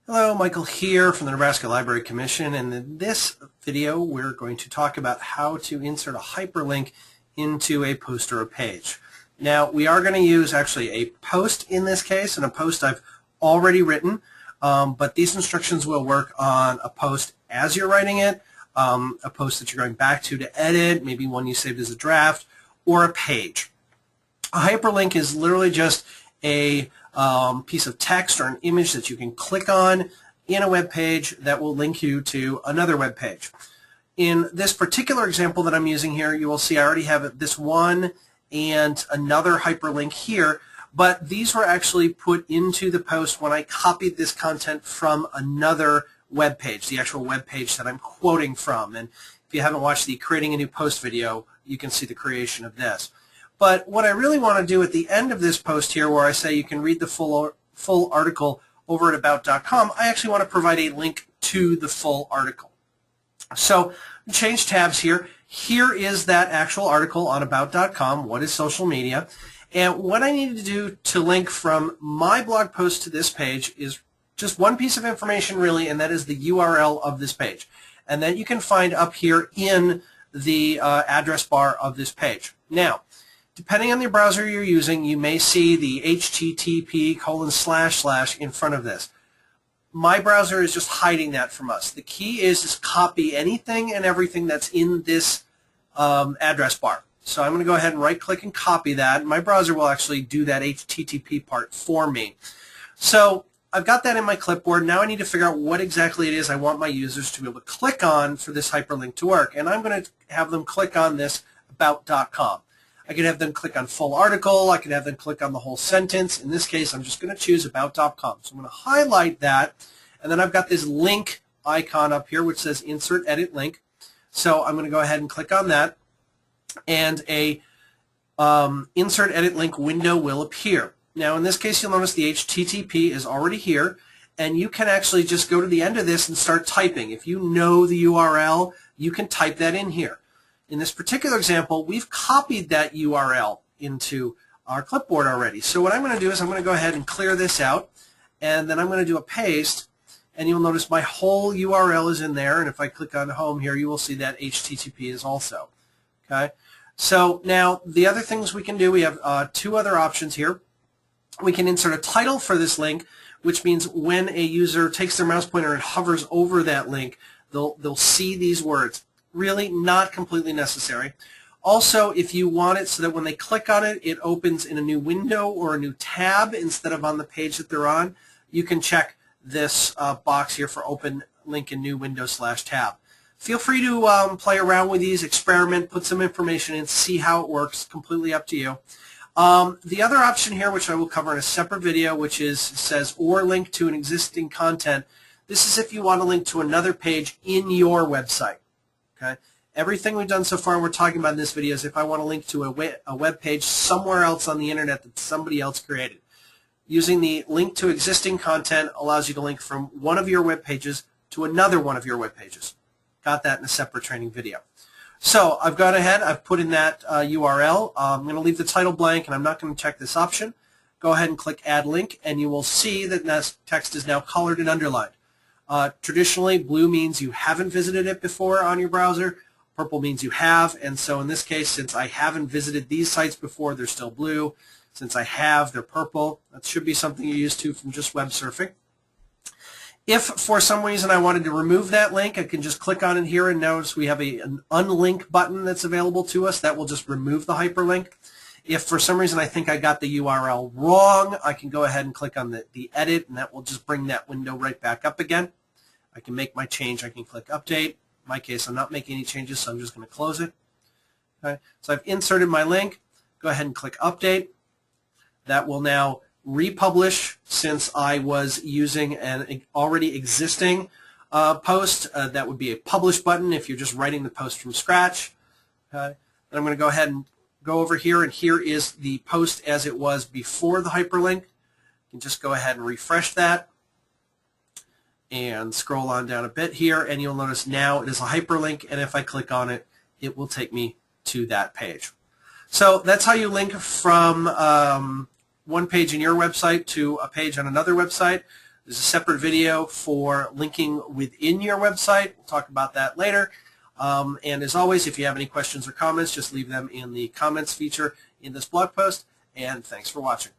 Hello, Michael here from the Nebraska Library Commission, and in this video we're going to talk about how to insert a hyperlink into a post or a page. Now we are going to use actually a post in this case, and a post I've already written, but these instructions will work on a post as you're writing it, a post that you're going back to edit, maybe one you saved as a draft, or a page. A hyperlink is literally just a piece of text or an image that you can click on in a web page that will link you to another web page. In this particular example that I'm using here, you will see I already have this one and another hyperlink here, but these were actually put into the post when I copied this content from another web page, the actual web page that I'm quoting from. And if you haven't watched the Creating a New Post video, you can see the creation of this. But what I really want to do at the end of this post here, where I say you can read the full article over at about.com, I actually want to provide a link to the full article. So change tabs here. Here is that actual article on about.com, what is social media. And what I need to do to link from my blog post to this page is just one piece of information really, and that is the URL of this page. And that you can find up here in the address bar of this page. Now, depending on the browser you're using, you may see the http:// in front of this. My browser is just hiding that from us. The key is copy anything and everything that's in this address bar. So I'm going to go ahead and right-click and copy that. My browser will actually do that HTTP part for me. So I've got that in my clipboard. Now I need to figure out what exactly it is I want my users to be able to click on for this hyperlink to work. And I'm going to have them click on this about.com. I could have them click on full article. I could have them click on the whole sentence. In this case, I'm just going to choose about.com. So I'm going to highlight that, and then I've got this link icon up here which says Insert Edit Link. So I'm going to go ahead and click on that, and a Insert Edit Link window will appear. Now in this case, you'll notice the HTTP is already here, and you can actually just go to the end of this and start typing. If you know the URL, you can type that in here. In this particular example, we've copied that URL into our clipboard already. So what I'm going to do is I'm going to go ahead and clear this out, and then I'm going to do a paste, and you'll notice my whole URL is in there, and if I click on home here, you will see that HTTP is also. Okay. So now the other things we can do, we have two other options here. We can insert a title for this link, which means when a user takes their mouse pointer and hovers over that link, they'll see these words. Really not completely necessary. Also, if you want it so that when they click on it, it opens in a new window or a new tab instead of on the page that they're on, you can check this box here for open link in new window / tab. Feel free to play around with these, experiment, put some information in, see how it works, completely up to you. The other option here, which I will cover in a separate video, which says or link to an existing content. This is if you want to link to another page in your website. Okay. Everything we've done so far and we're talking about in this video is if I want to link to a web page somewhere else on the internet that somebody else created. Using the link to existing content allows you to link from one of your web pages to another one of your web pages. Got that in a separate training video. So I've gone ahead, I've put in that URL. I'm going to leave the title blank, and I'm not going to check this option. Go ahead and click Add Link, and you will see that this text is now colored and underlined. Traditionally, blue means you haven't visited it before on your browser. Purple means you have, and so in this case, since I haven't visited these sites before, they're still blue. Since I have, they're purple. That should be something you're used to from just web surfing. If for some reason I wanted to remove that link, I can just click on it here and notice we have an unlink button that's available to us. That will just remove the hyperlink. If for some reason I think I got the URL wrong, I can go ahead and click on the edit, and that will just bring that window right back up again. I can make my change. I can click Update. In my case, I'm not making any changes, so I'm just going to close it. Okay. So I've inserted my link. Go ahead and click Update. That will now republish since I was using an already existing post. That would be a Publish button if you're just writing the post from scratch. Okay. And I'm going to go ahead and go over here, and here is the post as it was before the hyperlink. You can just go ahead and refresh that and scroll on down a bit here, and you'll notice now it is a hyperlink, and if I click on it, it will take me to that page. So that's how you link from one page in your website to a page on another website. There's a separate video for linking within your website. We'll talk about that later. And as always, if you have any questions or comments, just leave them in the comments feature in this blog post. And thanks for watching.